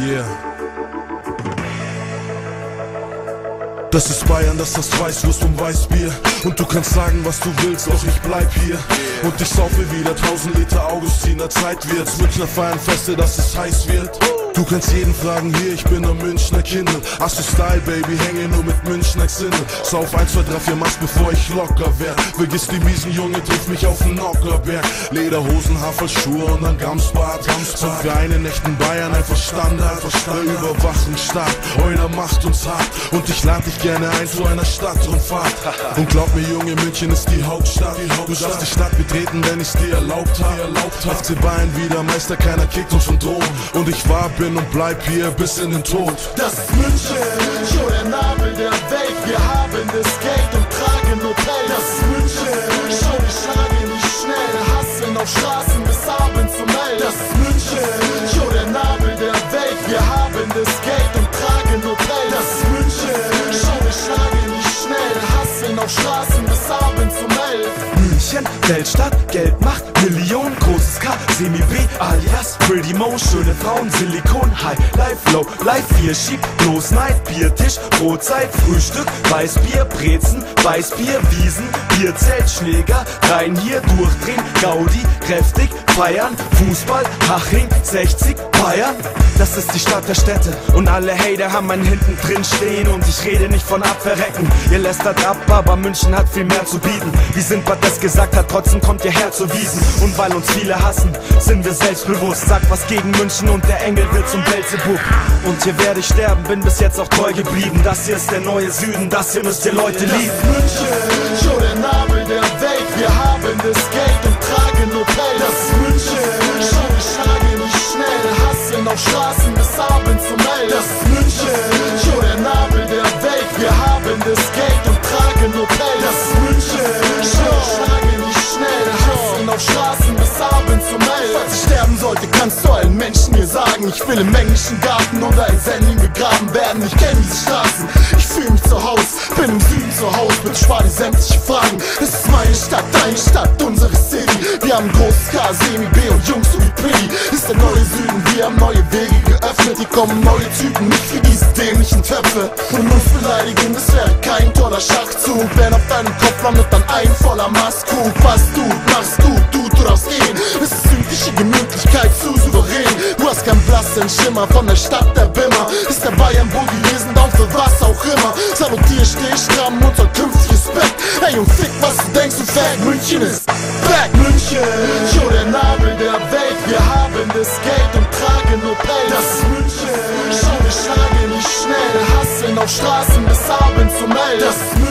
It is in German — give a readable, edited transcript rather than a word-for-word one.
Yeah. Das ist Bayern, das heißt Weißwurst und Weißbier. Und du kannst sagen, was du willst, doch ich bleib hier. Und ich saufe wieder 1000 Liter Augustiner. Zeit wird's, Münchner feiern Feste, dass es heiß wird. Du kannst jeden fragen hier, ich bin ein Münchner Kindel. Assu Style, Baby, hänge nur mit Münchner Xindel. Sauf 1, 2, 3, 4 Maß, bevor ich locker werd. Vergiss die miesen Junge, triff mich auf den Nockerberg. Lederhosen, Haferschuhe und ein Gamsbad. Sind für einen echten Bayern einfach Standard. Der Überwachungsstaat, euer macht uns hart. Und ich lade dich gerne ein zu einer Stadtrundfahrt. Und glaub mir Junge, München ist die Hauptstadt. Du darfst die Stadt betreten, wenn ich's dir erlaubt hab. FC Bayern wieder Meister, keiner kickt uns von Thron. Und ich bin und bleib hier bis in den Tod. Das ist München, schon der Nabel der Welt. Wir haben das Geld und tragen nur Pelz. Das ist München, schon die Schlage nicht schnell. Hassen auf Straßen bis abends zum Hell. Das ist München, schon der Nabel der Welt. Wir haben das Geld und tragen nur Pelz. Das ist München, schon die Schlage nicht schnell. Hassen auf Straßen bis abends zum Hell. München, Weltstadt, Geld macht Millionen, großes K, Semi-B, alias Pretty Mo, schöne Frauen, Silikon, High, Life, Low, Life, 4 Schieb, bloß Neid, Biertisch, Brotzeit, Frühstück, Weißbier, Brezen, Weißbier, Wiesen, Bierzelt, Schläger, rein hier, durchdrehen, Gaudi, kräftig, feiern, Fußball, Haching, 60, Bayern. Das ist die Stadt der Städte und alle Hater haben einen hinten drin stehen. Und ich rede nicht von Abverrecken, ihr lästert ab, aber München hat viel mehr zu bieten. Wie Sindbad das gesagt hat, trotzdem kommt ihr her zur Wiesen. Und weil uns viele hassen, sind wir selbstbewusst. Sag was gegen München und der Engel wird zum Belzebub. Und hier werde ich sterben, bin bis jetzt auch treu geblieben. Das hier ist der neue Süden, das hier müsst ihr Leute lieben. München, schon der Nabel der Welt. Wir haben das Geld und tragen nur Pelz. Das ist München, schon die Schlage nicht schnell. Hassen auf Straßen bis abends zum Hell. Das ist München, schon der Nabel der Welt. Wir haben das Geld und tragen nur Pelz. Das ist München, schon die Schlage nicht schnell. Hassen auf Straßen bis abends zum Hell. Falls ich sterben sollte, kannst du allen Menschen mir sagen, ich will im englischen Garten unter ein Sendling begraben werden. Ich kenne diese Straßen, ich fühle mich zu Haus, bin im Süden zu Haus, bitte spar dir sämtliche Fragen. Es ist meine Stadt, deine Stadt, unsere City. Wir haben großes K, Semi-B und Jungs so wie Pretty. Ist der neue Süden, wir haben neue Wege geöffnet. Hier kommen neue Typen, nicht für diese dämlichen Töpfe. Und uns beleidigen, das wäre kein toller Schachzug. Wenn auf deinem Kopf landet dann ein voller Maskrug. Was du machst, du darfst gehen. Es ist südliche Gemütlichkeit zu souverän. Du hast keinen blassen Schimmer von der Stadt der Bimmer. Ist der Bayern-Boogie, wir sind down für was auch immer. Salutier, steh stramm und soll künftig Respekt. Ey und fick, was du denkst, du Fag, München ist back. München, schon der Nabel der Welt. Wir haben das Geld und tragen nur Pelz. Das ist München, schon die Schlage nicht schnell. Hassen auf Straßen bis abends zum Hell. Das ist München.